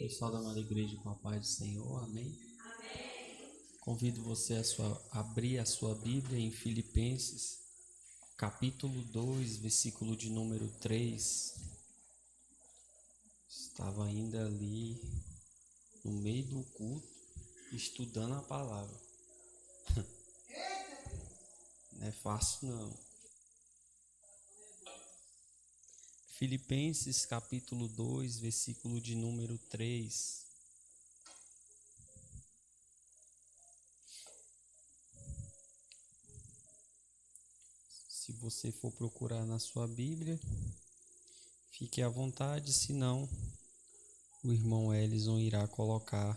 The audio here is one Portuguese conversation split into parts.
Pessoal da amada igreja, com a paz do Senhor, amém? Convido você a abrir a sua Bíblia em Filipenses, capítulo 2, versículo de número 3. Estava ainda ali no meio do culto, estudando a palavra. Não é fácil não. Filipenses, capítulo 2, versículo de número 3. Se você for procurar na sua Bíblia, fique à vontade, senão o irmão Elison irá colocar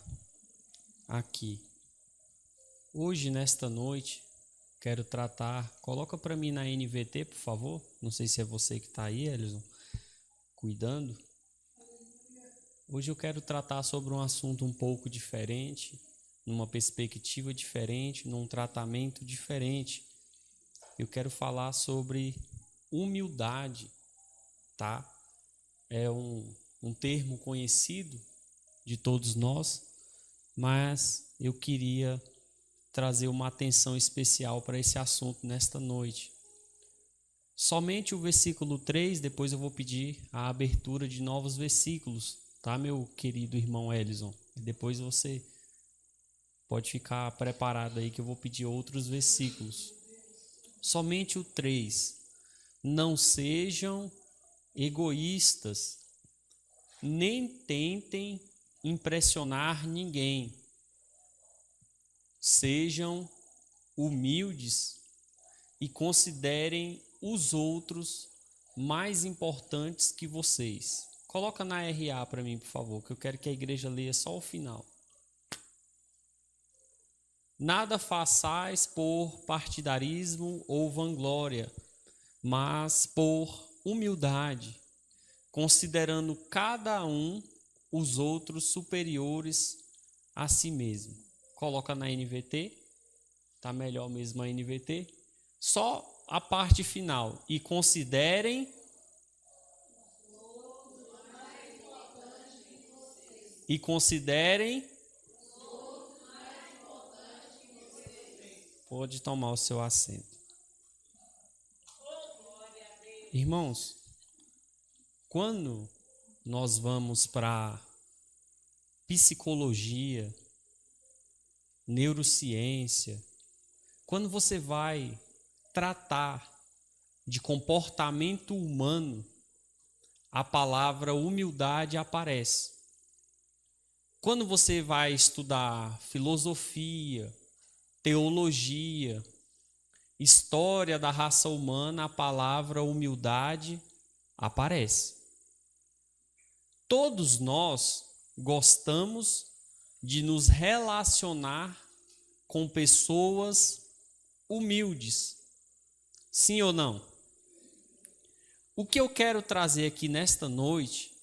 aqui. Hoje, nesta noite, quero tratar, coloca para mim na NVT, por favor. Não sei se é você que está aí, Elison, cuidando. Hoje eu quero tratar sobre um assunto um pouco diferente, numa perspectiva diferente, num tratamento diferente. Eu quero falar sobre humildade, tá? É um termo conhecido de todos nós, mas eu queria trazer uma atenção especial para esse assunto nesta noite. Somente o versículo 3, depois eu vou pedir a abertura de novos versículos, tá, meu querido irmão Elison? Depois você pode ficar preparado aí que eu vou pedir outros versículos. Somente o 3. Não sejam egoístas, nem tentem impressionar ninguém. Sejam humildes e considerem os outros mais importantes que vocês. Coloca na RA para mim, por favor, que eu quero que a igreja leia só o final. Nada façais por partidarismo ou vanglória, mas por humildade, considerando cada um os outros superiores a si mesmo. Coloca na NVT, tá melhor mesmo a NVT. Só a parte final. E considerem pode tomar o seu assento. Irmãos, quando nós vamos para psicologia, neurociência, quando você vai tratar de comportamento humano, a palavra humildade aparece. Quando você vai estudar filosofia, teologia, história da raça humana, a palavra humildade aparece. Todos nós gostamos de nos relacionar com pessoas humildes. Sim ou não? O que eu quero trazer aqui nesta noite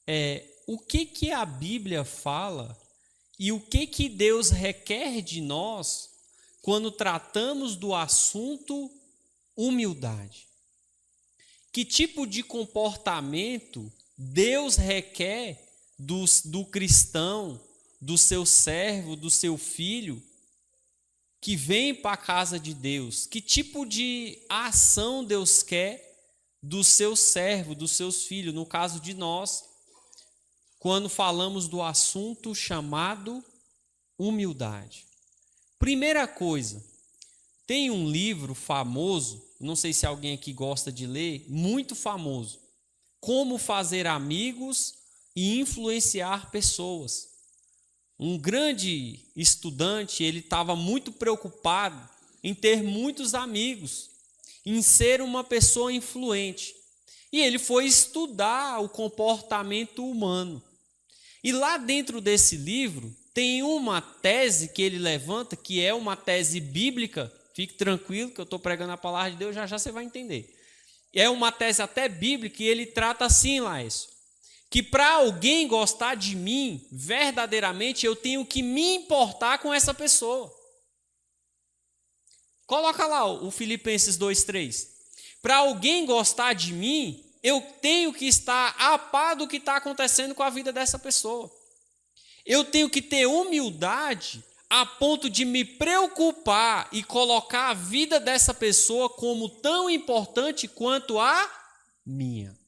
é o que a Bíblia fala e o que Deus requer de nós quando tratamos do assunto humildade. Que tipo de comportamento Deus requer do cristão, do seu servo, do seu filho, que vem para a casa de Deus? Que tipo de ação Deus quer do seu servo, dos seus filhos? No caso de nós, quando falamos do assunto chamado humildade. Primeira coisa, tem um livro famoso, não sei se alguém aqui gosta de ler, muito famoso, Como Fazer Amigos e Influenciar Pessoas. Um grande estudante, ele estava muito preocupado em ter muitos amigos, em ser uma pessoa influente. E ele foi estudar o comportamento humano. E lá dentro desse livro, tem uma tese que ele levanta, que é uma tese bíblica. Fique tranquilo que eu estou pregando a palavra de Deus, já já você vai entender. É uma tese até bíblica e ele trata assim, Laércio, que para alguém gostar de mim, verdadeiramente, eu tenho que me importar com essa pessoa. Coloca lá o Filipenses 2:3. Para alguém gostar de mim, eu tenho que estar a par do que está acontecendo com a vida dessa pessoa. Eu tenho que ter humildade a ponto de me preocupar e colocar a vida dessa pessoa como tão importante quanto a minha.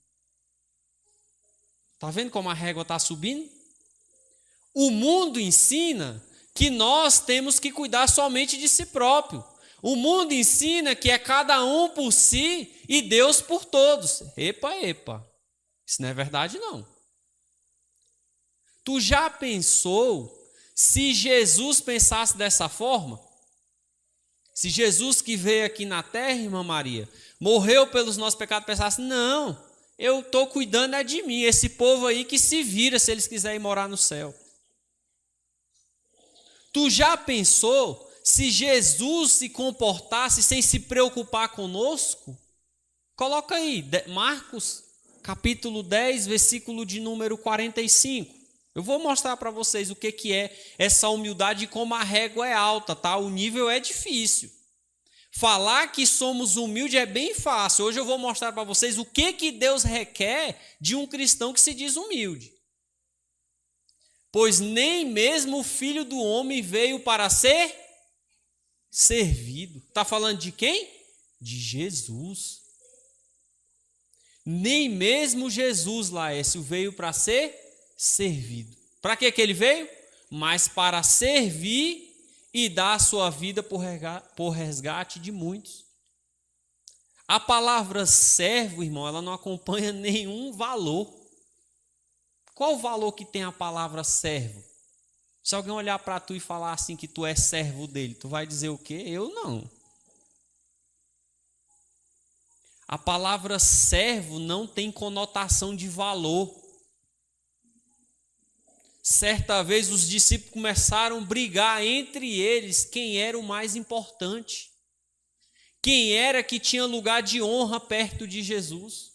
Está vendo como a régua está subindo? O mundo ensina que nós temos que cuidar somente de si próprio. O mundo ensina que é cada um por si e Deus por todos. Epa, epa. Isso não é verdade, não. Tu já pensou se Jesus pensasse dessa forma? Se Jesus que veio aqui na terra, irmã Maria, morreu pelos nossos pecados, pensasse, não, eu estou cuidando é de mim, esse povo aí que se vira se eles quiserem morar no céu. Tu já pensou se Jesus se comportasse sem se preocupar conosco? Coloca aí, Marcos, capítulo 10, versículo de número 45. Eu vou mostrar para vocês o que é essa humildade e como a régua é alta, tá? O nível é difícil. Falar que somos humildes é bem fácil. Hoje eu vou mostrar para vocês o que Deus requer de um cristão que se diz humilde. Pois nem mesmo o Filho do Homem veio para ser servido. Está falando de quem? De Jesus. Nem mesmo Jesus, Laércio, veio para ser servido. Para que ele veio? Mas para servir e dar a sua vida por resgate de muitos. A palavra servo, irmão, ela não acompanha nenhum valor. Qual o valor que tem a palavra servo? Se alguém olhar para tu e falar assim que tu é servo dele, tu vai dizer o quê? Eu não. A palavra servo não tem conotação de valor. Certa vez os discípulos começaram a brigar entre eles quem era o mais importante. Quem era que tinha lugar de honra perto de Jesus.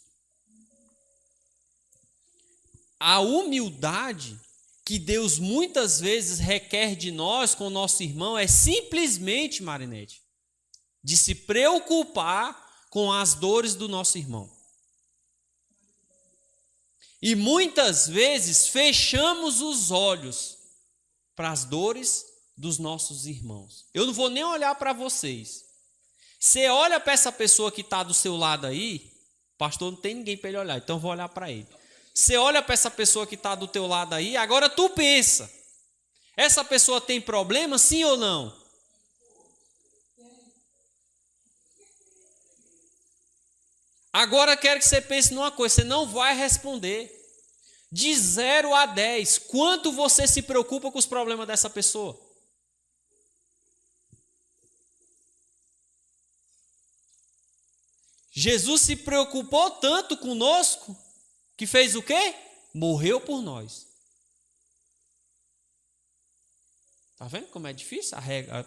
A humildade que Deus muitas vezes requer de nós com o nosso irmão é simplesmente, Marinete, de se preocupar com as dores do nosso irmão. E muitas vezes fechamos os olhos para as dores dos nossos irmãos. Eu não vou nem olhar para vocês. Você olha para essa pessoa que está do seu lado aí, pastor, não tem ninguém para ele olhar, então eu vou olhar para ele. Você olha para essa pessoa que está do teu lado aí, agora tu pensa, essa pessoa tem problema, sim ou não? Agora quero que você pense numa coisa, você não vai responder. De 0 a 10, quanto você se preocupa com os problemas dessa pessoa? Jesus se preocupou tanto conosco, que fez o quê? Morreu por nós. Está vendo como é difícil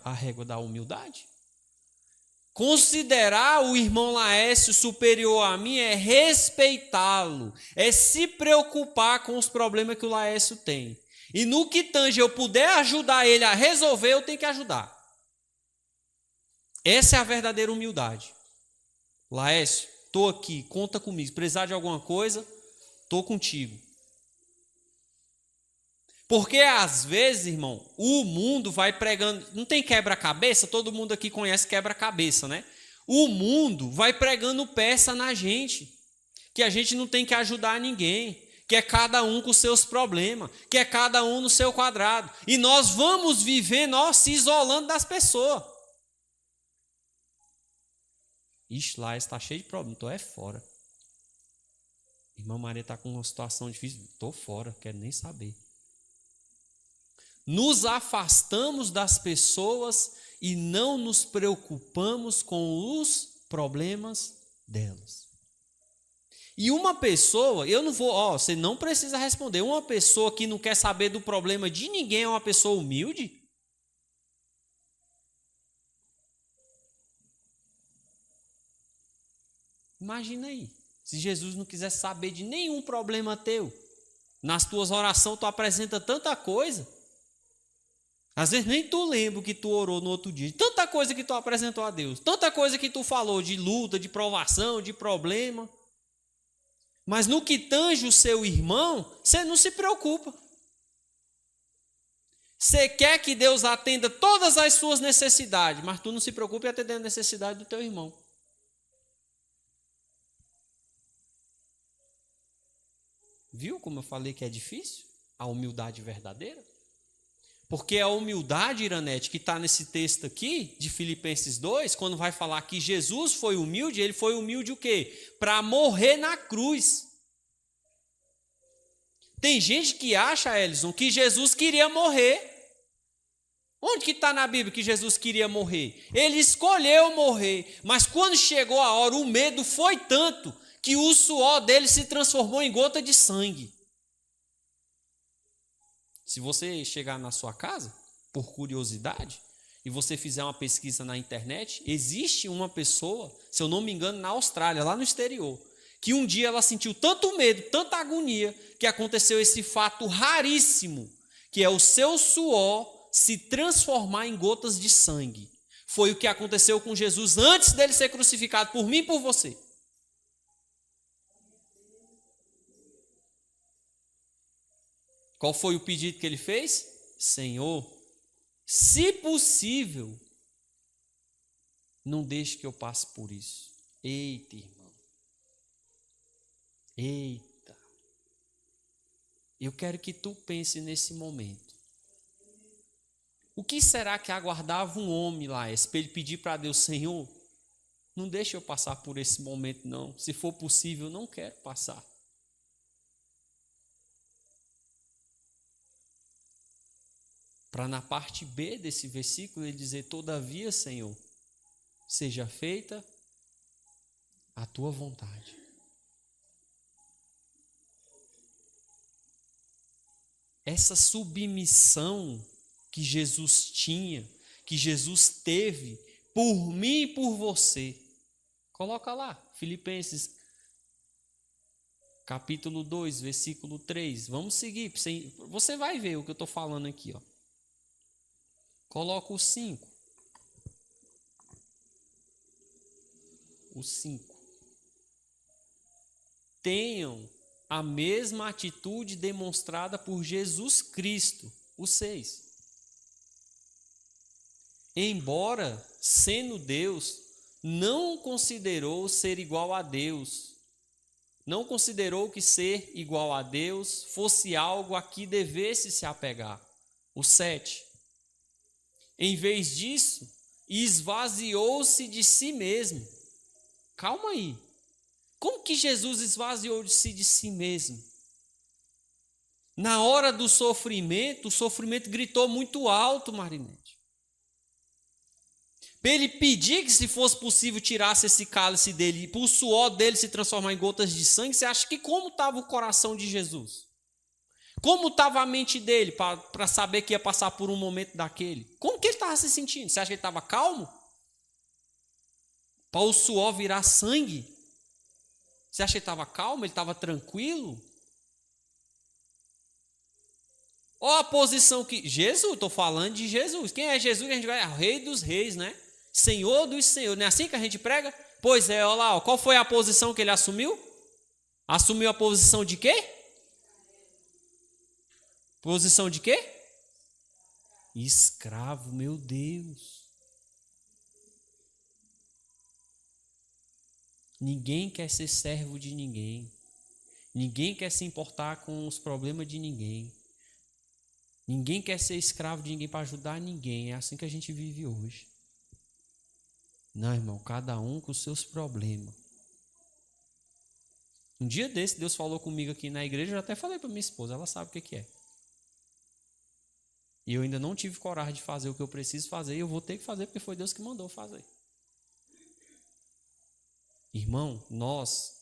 a régua da humildade? Considerar o irmão Laércio superior a mim é respeitá-lo, é se preocupar com os problemas que o Laércio tem. E no que tange eu puder ajudar ele a resolver, eu tenho que ajudar. Essa é a verdadeira humildade. Laércio, estou aqui, conta comigo. Se precisar de alguma coisa, estou contigo. Porque às vezes, irmão, o mundo vai pregando, não tem quebra-cabeça? Todo mundo aqui conhece quebra-cabeça, né? O mundo vai pregando peça na gente, que a gente não tem que ajudar ninguém, que é cada um com seus problemas, que é cada um no seu quadrado. E nós vamos vivendo, se isolando das pessoas. Ixi, lá está cheio de problema, então é fora. Irmã Maria está com uma situação difícil, estou fora, quero nem saber. Nos afastamos das pessoas e não nos preocupamos com os problemas delas. E uma pessoa, eu não vou, você não precisa responder, uma pessoa que não quer saber do problema de ninguém é uma pessoa humilde? Imagina aí, se Jesus não quisesse saber de nenhum problema teu, nas tuas orações tu apresenta tanta coisa. Às vezes nem tu lembra que tu orou no outro dia. Tanta coisa que tu apresentou a Deus. Tanta coisa que tu falou de luta, de provação, de problema. Mas no que tange o seu irmão, você não se preocupa. Você quer que Deus atenda todas as suas necessidades, mas tu não se preocupe em atender a necessidade do teu irmão. Viu como eu falei que é difícil? A humildade verdadeira? Porque a humildade, Iranete, que está nesse texto aqui, de Filipenses 2, quando vai falar que Jesus foi humilde, ele foi humilde o quê? Para morrer na cruz. Tem gente que acha, Elison, que Jesus queria morrer. Onde que está na Bíblia que Jesus queria morrer? Ele escolheu morrer, mas quando chegou a hora, o medo foi tanto que o suor dele se transformou em gota de sangue. Se você chegar na sua casa, por curiosidade, e você fizer uma pesquisa na internet, existe uma pessoa, se eu não me engano, na Austrália, lá no exterior, que um dia ela sentiu tanto medo, tanta agonia, que aconteceu esse fato raríssimo, que é o seu suor se transformar em gotas de sangue. Foi o que aconteceu com Jesus antes dele ser crucificado por mim e por você. Qual foi o pedido que ele fez? Senhor, se possível, não deixe que eu passe por isso. Eita, irmão. Eita. Eu quero que tu pense nesse momento. O que será que aguardava um homem lá? Para ele pedir para Deus, Senhor, não deixe eu passar por esse momento não. Se for possível, eu não quero passar. Para na parte B desse versículo ele dizer, todavia, Senhor, seja feita a tua vontade. Essa submissão que Jesus tinha, que Jesus teve por mim e por você. Coloca lá, Filipenses capítulo 2, versículo 3. Vamos seguir, você vai ver o que eu estou falando aqui, ó. Coloca o 5. O 5. Tenham a mesma atitude demonstrada por Jesus Cristo. O 6. Embora, sendo Deus, não considerou ser igual a Deus. Não considerou que ser igual a Deus fosse algo a que devesse se apegar. O 7. Em vez disso, esvaziou-se de si mesmo. Calma aí. Como que Jesus esvaziou-se de si mesmo? Na hora do sofrimento, o sofrimento gritou muito alto, Marinete. Para ele pedir que, se fosse possível, tirasse esse cálice dele e para o suor dele se transformar em gotas de sangue, você acha que como estava o coração de Jesus? Como estava a mente dele para saber que ia passar por um momento daquele? Como que ele estava se sentindo? Você acha que ele estava calmo? Para o suor virar sangue? Você acha que ele estava calmo? Ele estava tranquilo? Olha a posição que... Jesus, estou falando de Jesus. Quem é Jesus? A gente vai... É o Rei dos Reis, né? Senhor dos Senhores. Não é assim que a gente prega? Pois é, olha lá. Ó. Qual foi a posição que ele assumiu? Assumiu a posição de quê? Posição de quê? Escravo, meu Deus. Ninguém quer ser servo de ninguém. Ninguém quer se importar com os problemas de ninguém. Ninguém quer ser escravo de ninguém para ajudar ninguém. É assim que a gente vive hoje. Não, irmão, cada um com os seus problemas. Um dia desse, Deus falou comigo aqui na igreja, eu até falei para minha esposa, ela sabe o que é. E eu ainda não tive coragem de fazer o que eu preciso fazer, e eu vou ter que fazer porque foi Deus que mandou fazer. Irmão, nós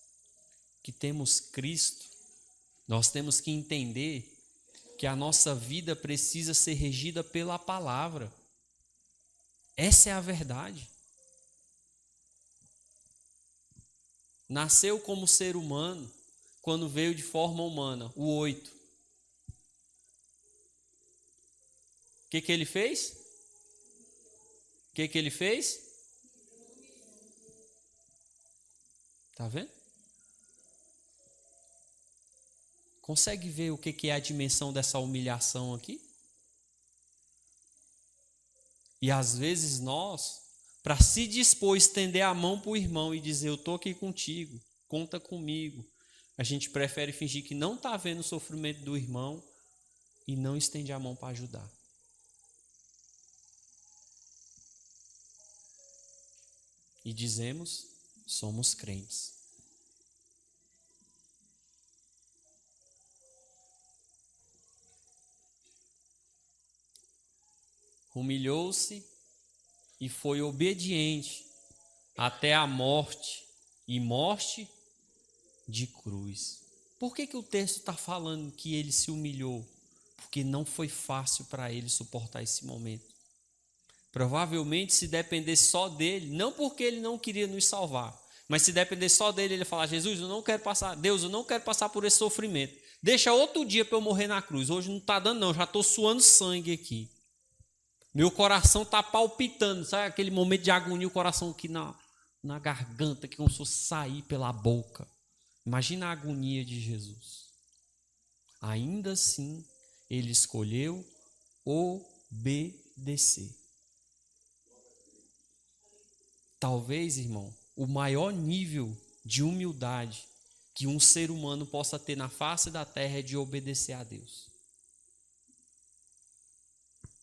que temos Cristo, nós temos que entender que a nossa vida precisa ser regida pela palavra. Essa é a verdade. Nasceu como ser humano quando veio de forma humana, o 8. O que ele fez? O que ele fez? Tá vendo? Consegue ver o que é a dimensão dessa humilhação aqui? E às vezes nós, para se dispor, estender a mão para o irmão e dizer, eu estou aqui contigo, conta comigo, a gente prefere fingir que não está vendo o sofrimento do irmão e não estende a mão para ajudar. E dizemos, somos crentes. Humilhou-se e foi obediente até a morte, e morte de cruz. Por que o texto está falando que ele se humilhou? Porque não foi fácil para ele suportar esse momento. Provavelmente, se dependesse só dele, não porque ele não queria nos salvar, mas se dependesse só dele, ele ia falar, Jesus, eu não quero passar, Deus, eu não quero passar por esse sofrimento. Deixa outro dia para eu morrer na cruz. Hoje não está dando não, já estou suando sangue aqui. Meu coração está palpitando, sabe aquele momento de agonia, o coração aqui na garganta, que começou a sair pela boca. Imagina a agonia de Jesus. Ainda assim, ele escolheu obedecer. Talvez, irmão, o maior nível de humildade que um ser humano possa ter na face da terra é de obedecer a Deus.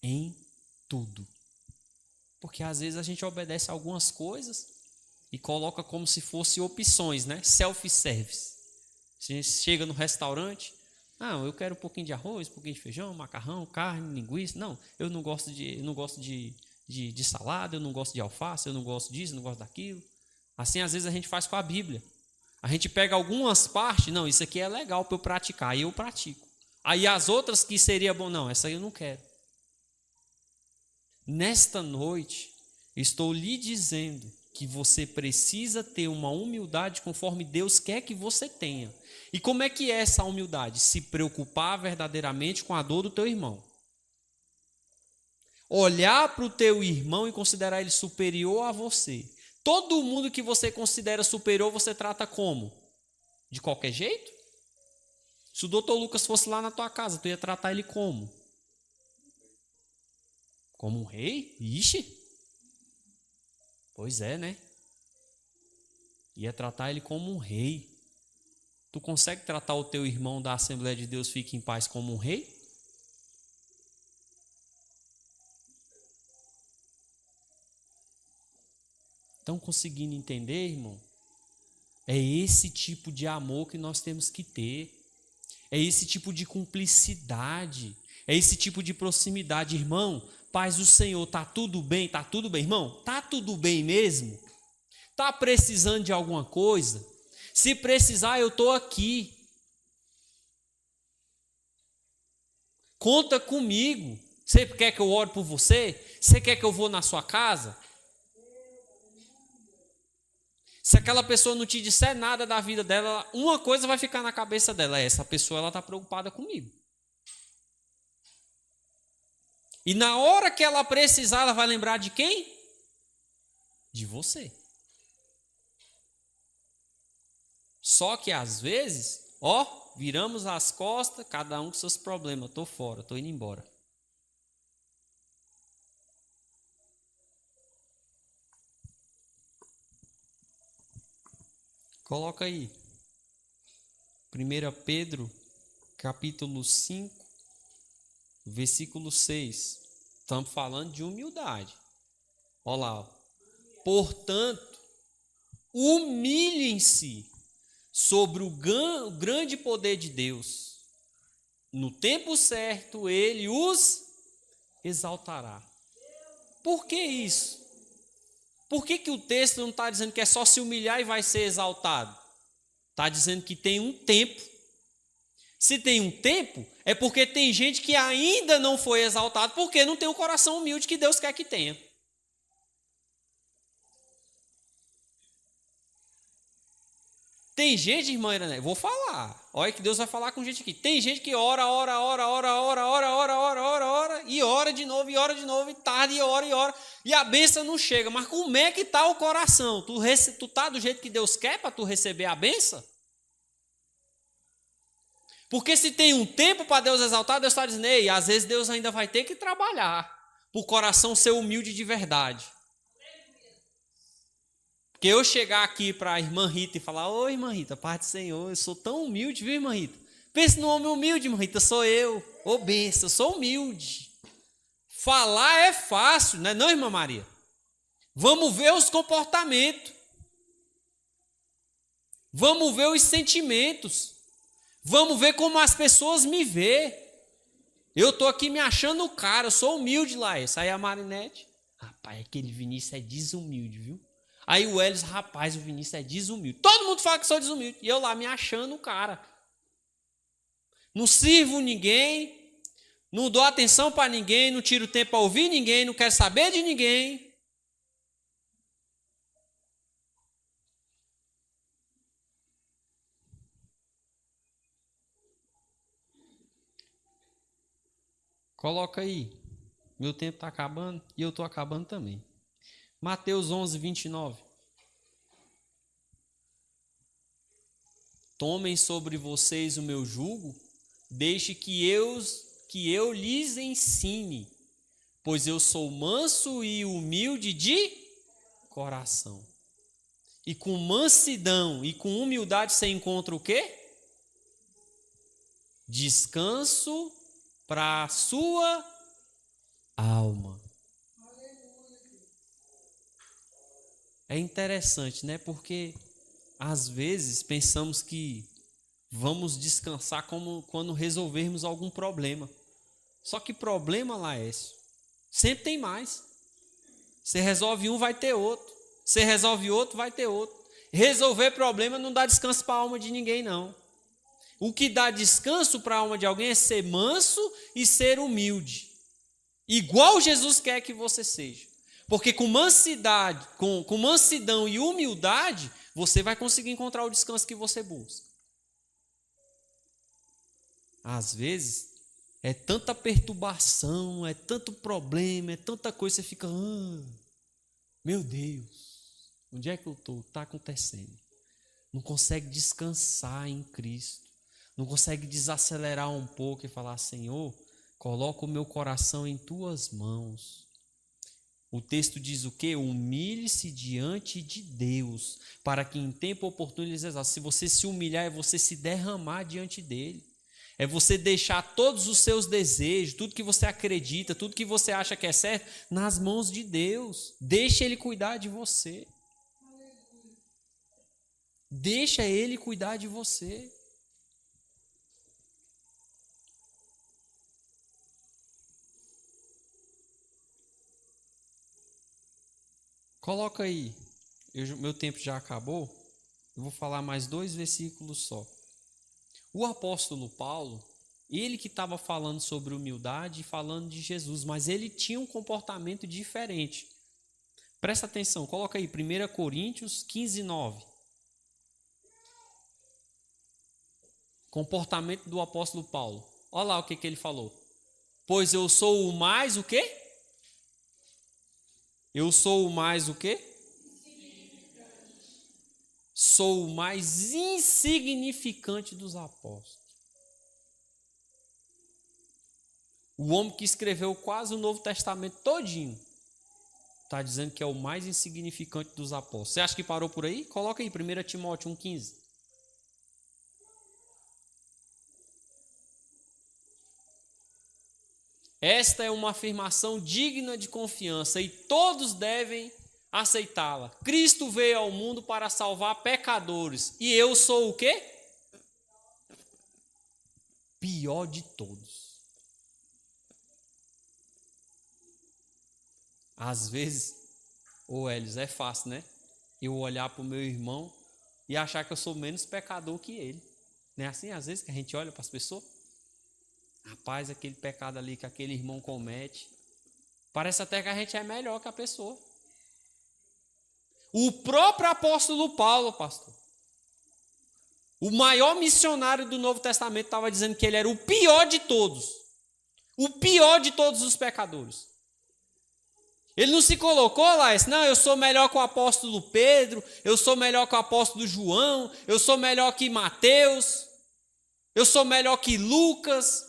Em tudo. Porque às vezes a gente obedece a algumas coisas e coloca como se fossem opções, né? Self-service. Se a gente chega no restaurante, não, eu quero um pouquinho de arroz, um pouquinho de feijão, macarrão, carne, linguiça. Não, eu não gosto de salada, eu não gosto de alface, eu não gosto disso, eu não gosto daquilo. Assim, às vezes a gente faz com a Bíblia. A gente pega algumas partes, não, isso aqui é legal para eu praticar, aí eu pratico. Aí as outras que seria bom, não, essa aí eu não quero. Nesta noite, estou lhe dizendo que você precisa ter uma humildade conforme Deus quer que você tenha. E como é que é essa humildade? Se preocupar verdadeiramente com a dor do teu irmão. Olhar para o teu irmão e considerar ele superior a você. Todo mundo que você considera superior, você trata como? De qualquer jeito? Se o doutor Lucas fosse lá na tua casa, tu ia tratar ele como? Como um rei? Ixi! Pois é, né? Ia tratar ele como um rei. Tu consegue tratar o teu irmão da Assembleia de Deus Fique em Paz como um rei? Estão conseguindo entender, irmão? É esse tipo de amor que nós temos que ter. É esse tipo de cumplicidade. É esse tipo de proximidade, irmão. Paz do Senhor, tá tudo bem? Tá tudo bem, irmão? Tá tudo bem mesmo? Tá precisando de alguma coisa? Se precisar, eu estou aqui. Conta comigo. Você quer que eu ore por você? Você quer que eu vou na sua casa? Se aquela pessoa não te disser nada da vida dela, uma coisa vai ficar na cabeça dela. Essa pessoa está preocupada comigo. E na hora que ela precisar, ela vai lembrar de quem? De você. Só que às vezes, viramos as costas, cada um com seus problemas. Estou fora, estou indo embora. Coloca aí. 1 Pedro, capítulo 5, versículo 6. Estamos falando de humildade. Olha lá. Portanto, humilhem-se sobre o grande poder de Deus. No tempo certo, ele os exaltará. Por que isso? Por que o texto não está dizendo que é só se humilhar e vai ser exaltado? Está dizendo que tem um tempo. Se tem um tempo, é porque tem gente que ainda não foi exaltado, porque não tem o coração humilde que Deus quer que tenha. Tem gente, irmã Irané, vou falar. Olha que Deus vai falar com gente aqui. Tem gente que ora, e ora de novo, e tarde, e ora, e a bênção não chega. Mas como é que está o coração? Tu está do jeito que Deus quer para tu receber a bênção? Porque se tem um tempo para Deus exaltar, Deus está dizendo, ei, às vezes Deus ainda vai ter que trabalhar. para o coração ser humilde de verdade. Porque eu chegar aqui para a irmã Rita e falar: ô irmã Rita, paz do Senhor, eu sou tão humilde, viu, irmã Rita? Pense no homem humilde, irmã Rita, sou eu. Ô benção, eu sou humilde. Falar é fácil, não é não, irmã Maria? Vamos ver os comportamentos. Vamos ver os sentimentos. Vamos ver como as pessoas me veem. Eu estou aqui me achando o cara, eu sou humilde lá. Aí a Marinete: rapaz, aquele Vinícius é desumilde, viu? Aí o Hélio: rapaz, o Vinícius é desumilde. Todo mundo fala que sou desumilde. E eu lá me achando o cara. Não sirvo ninguém, não dou atenção para ninguém, não tiro tempo para ouvir ninguém, não quero saber de ninguém. Coloca aí. Meu tempo está acabando e eu estou acabando também. Mateus 11, 29. Tomem sobre vocês o meu jugo, deixe que eu lhes ensine, pois eu sou manso e humilde de coração. E com mansidão e com humildade você encontra o quê? Descanso para a sua alma. É interessante, né? Porque às vezes pensamos que vamos descansar como quando resolvermos algum problema. Só que problema, Laércio, sempre tem mais. Você resolve um, vai ter outro. Você resolve outro, vai ter outro. Resolver problema não dá descanso para a alma de ninguém, não. O que dá descanso para a alma de alguém é ser manso e ser humilde. Igual Jesus quer que você seja. Porque com mansidade, com mansidão e humildade, você vai conseguir encontrar o descanso que você busca. Às vezes, é tanta perturbação, é tanto problema, é tanta coisa, você fica: meu Deus, onde é que eu estou? O que está acontecendo? Não consegue descansar em Cristo. Não consegue desacelerar um pouco e falar: Senhor, coloca o meu coração em tuas mãos. O texto diz o quê? Humilhe-se diante de Deus, para que em tempo oportuno ele exalte. Se você se humilhar, é você se derramar diante dele. É você deixar todos os seus desejos, tudo que você acredita, tudo que você acha que é certo, nas mãos de Deus. Deixa ele cuidar de você. Deixa ele cuidar de você. Coloca aí, meu tempo já acabou, eu vou falar mais 2 versículos só. O apóstolo Paulo, ele que estava falando sobre humildade e falando de Jesus, mas ele tinha um comportamento diferente. Presta atenção, coloca aí 1 Coríntios 15, 9. Comportamento do apóstolo Paulo. Olha lá o que ele falou. Pois eu sou o mais o quê? Eu sou o mais o quê? Sou o mais insignificante dos apóstolos. O homem que escreveu quase o Novo Testamento todinho está dizendo que é o mais insignificante dos apóstolos. Você acha que parou por aí? Coloca aí 1 Timóteo 1,15. Esta é uma afirmação digna de confiança e todos devem aceitá-la. Cristo veio ao mundo para salvar pecadores e eu sou o quê? Pior de todos. Às vezes, Elis, é fácil, né? Eu olhar para o meu irmão e achar que eu sou menos pecador que ele. Não é assim, às vezes, que a gente olha para as pessoas? Rapaz, aquele pecado ali que aquele irmão comete, parece até que a gente é melhor que a pessoa. O próprio apóstolo Paulo, pastor, o maior missionário do Novo Testamento, estava dizendo que ele era o pior de todos. O pior de todos os pecadores. Ele não se colocou lá, disse: não, eu sou melhor que o apóstolo Pedro, eu sou melhor que o apóstolo João, eu sou melhor que Mateus, eu sou melhor que Lucas.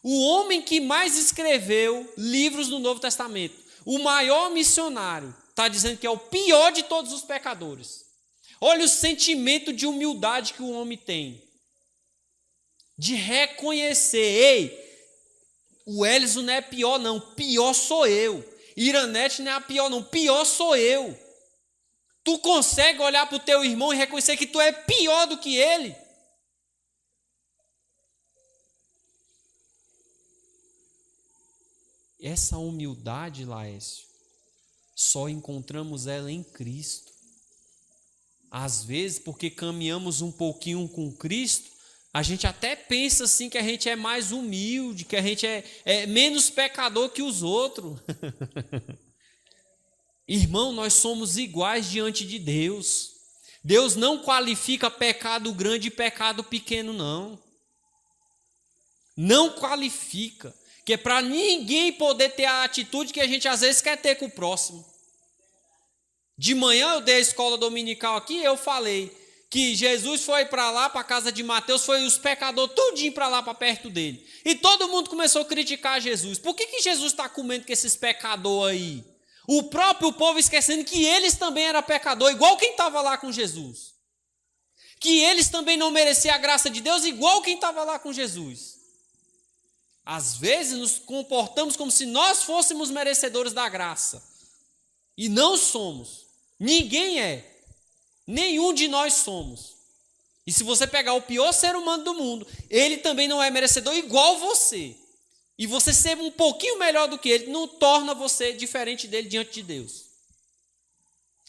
O homem que mais escreveu livros do Novo Testamento, o maior missionário, está dizendo que é o pior de todos os pecadores. Olha o sentimento de humildade que o homem tem. De reconhecer, ei, o Elison não é pior não, pior sou eu. Iranete não é a pior não, pior sou eu. Tu consegue olhar para o teu irmão e reconhecer que tu é pior do que ele? Essa humildade, Laércio, só encontramos ela em Cristo. Às vezes, porque caminhamos um pouquinho com Cristo, a gente até pensa assim que a gente é mais humilde, que a gente é menos pecador que os outros. Irmão, nós somos iguais diante de Deus. Deus não qualifica pecado grande e pecado pequeno, não. Não qualifica. Que é para ninguém poder ter a atitude que a gente às vezes quer ter com o próximo. De manhã eu dei a escola dominical aqui e eu falei que Jesus foi para lá, para a casa de Mateus, foi os pecadores tudinho para lá, para perto dele. E todo mundo começou a criticar Jesus. Por que Jesus está comendo com esses pecadores aí? O próprio povo esquecendo que eles também eram pecadores, igual quem estava lá com Jesus. Que eles também não mereciam a graça de Deus, igual quem estava lá com Jesus. Às vezes nos comportamos como se nós fôssemos merecedores da graça. E não somos. Ninguém é. Nenhum de nós somos. E se você pegar o pior ser humano do mundo, ele também não é merecedor igual você. E você ser um pouquinho melhor do que ele não torna você diferente dele diante de Deus.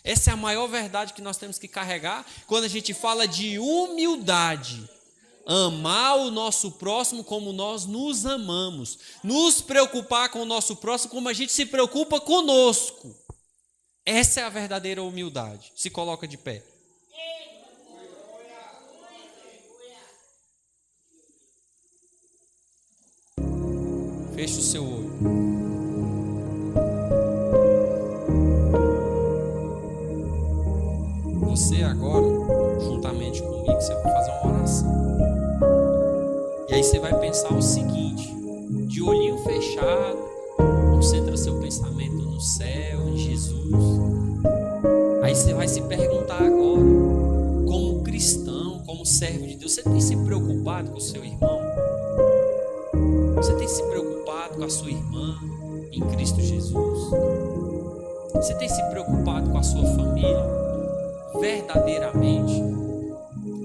Essa é a maior verdade que nós temos que carregar quando a gente fala de humildade. Amar o nosso próximo como nós nos amamos. Nos preocupar com o nosso próximo como a gente se preocupa conosco. Essa é a verdadeira humildade. Se coloca de pé. Feche o seu olho. Você agora, juntamente comigo, você vai fazer uma oração. E aí você vai pensar o seguinte, de olhinho fechado, concentra seu pensamento no céu, em Jesus. Aí você vai se perguntar agora, como cristão, como servo de Deus, você tem se preocupado com o seu irmão? Você tem se preocupado com a sua irmã em Cristo Jesus? Você tem se preocupado com a sua família verdadeiramente,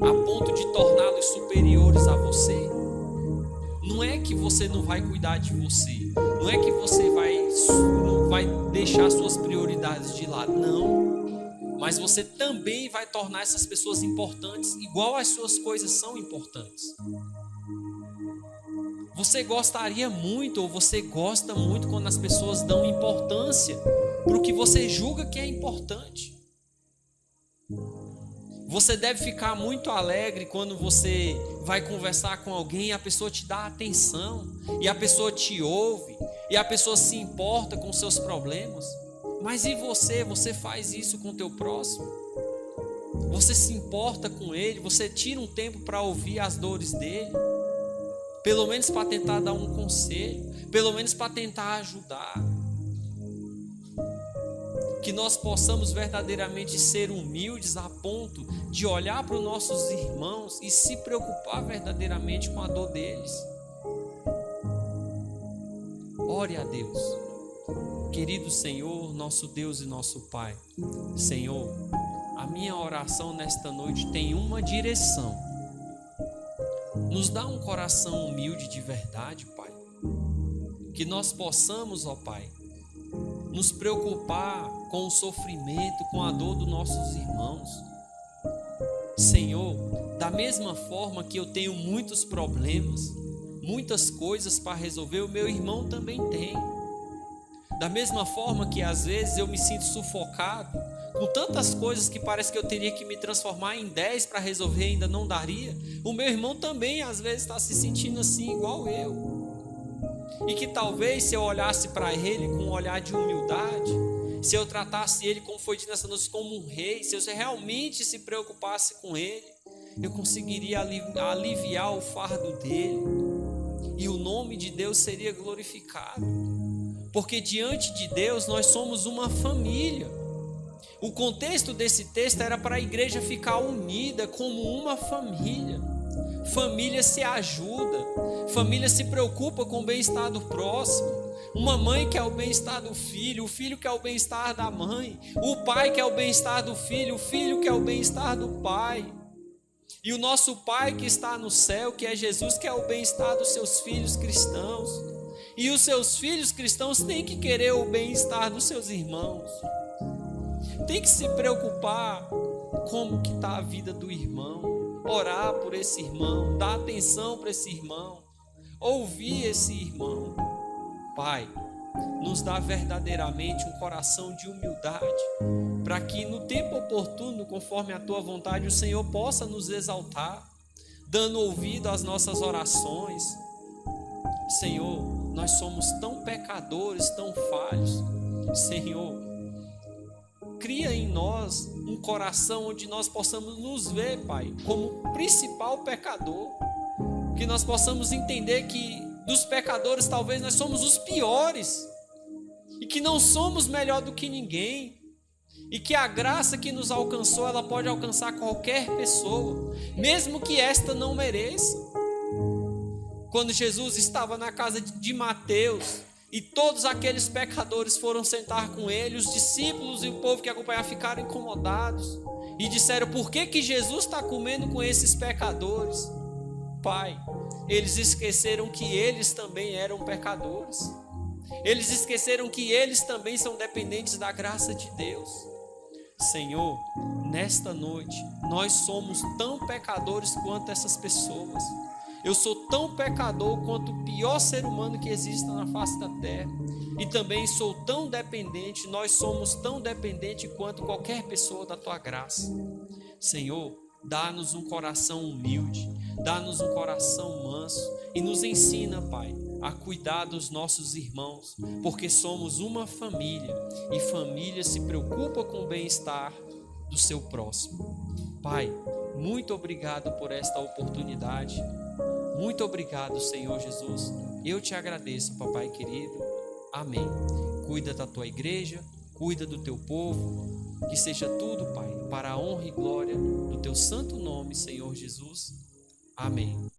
a ponto de torná-los superiores a você? Não é que você não vai cuidar de você, não é que você não vai deixar suas prioridades de lado, não. Mas você também vai tornar essas pessoas importantes, igual as suas coisas são importantes. Você gostaria muito, ou você gosta muito quando as pessoas dão importância para o que você julga que é importante. Você deve ficar muito alegre quando você vai conversar com alguém e a pessoa te dá atenção, e a pessoa te ouve, e a pessoa se importa com seus problemas. Mas e você? Você faz isso com o teu próximo? Você se importa com ele? Você tira um tempo para ouvir as dores dele? Pelo menos para tentar dar um conselho, pelo menos para tentar ajudar. Que nós possamos verdadeiramente ser humildes a ponto de olhar para os nossos irmãos e se preocupar verdadeiramente com a dor deles. Ore a Deus. Querido Senhor, nosso Deus e nosso Pai. Senhor, a minha oração nesta noite tem uma direção. Nos dá um coração humilde de verdade, Pai. Que nós possamos, ó Pai, nos preocupar com o sofrimento, com a dor dos nossos irmãos. Senhor, da mesma forma que eu tenho muitos problemas, muitas coisas para resolver, o meu irmão também tem. Da mesma forma que às vezes eu me sinto sufocado com tantas coisas que parece que eu teria que me transformar em 10 para resolver e ainda não daria, o meu irmão também às vezes está se sentindo assim igual eu. E que talvez se eu olhasse para ele com um olhar de humildade, se eu tratasse ele, como foi dito nessa noite, como um rei, se eu realmente se preocupasse com ele, eu conseguiria aliviar o fardo dele. E o nome nome de Deus seria glorificado. Porque diante de Deus nós somos uma família. O contexto desse texto era para a igreja ficar unida como uma família. Família se ajuda, família se preocupa com o bem-estar do próximo. Uma mãe quer o bem-estar do filho, o filho quer o bem-estar da mãe, o pai quer o bem-estar do filho, o filho quer o bem-estar do pai. E o nosso Pai que está no céu, que é Jesus, quer o bem-estar dos seus filhos cristãos. E os seus filhos cristãos têm que querer o bem-estar dos seus irmãos. Tem que se preocupar como que está a vida do irmão, orar por esse irmão, dar atenção para esse irmão, ouvir esse irmão. Pai, nos dá verdadeiramente um coração de humildade, para que no tempo oportuno, conforme a Tua vontade, o Senhor possa nos exaltar, dando ouvido às nossas orações. Senhor, nós somos tão pecadores, tão falhos. Senhor, cria em nós um coração onde nós possamos nos ver, Pai, como principal pecador. Que nós possamos entender que dos pecadores talvez nós somos os piores. E que não somos melhor do que ninguém. E que a graça que nos alcançou, ela pode alcançar qualquer pessoa, mesmo que esta não mereça. Quando Jesus estava na casa de Mateus, e todos aqueles pecadores foram sentar com ele, os discípulos e o povo que acompanhava ficaram incomodados e disseram: por que Jesus está comendo com esses pecadores? Pai, eles esqueceram que eles também eram pecadores. Eles esqueceram que eles também são dependentes da graça de Deus. Senhor, nesta noite, nós somos tão pecadores quanto essas pessoas. Eu sou tão pecador quanto o pior ser humano que exista na face da terra. E também sou tão dependente, nós somos tão dependentes quanto qualquer pessoa da Tua graça. Senhor, dá-nos um coração humilde, dá-nos um coração manso e nos ensina, Pai, a cuidar dos nossos irmãos, porque somos uma família e família se preocupa com o bem-estar do seu próximo. Pai, muito obrigado por esta oportunidade. Muito obrigado, Senhor Jesus. Eu te agradeço, papai querido. Amém. Cuida da tua igreja, cuida do teu povo. Que seja tudo, Pai, para a honra e glória do teu santo nome, Senhor Jesus. Amém.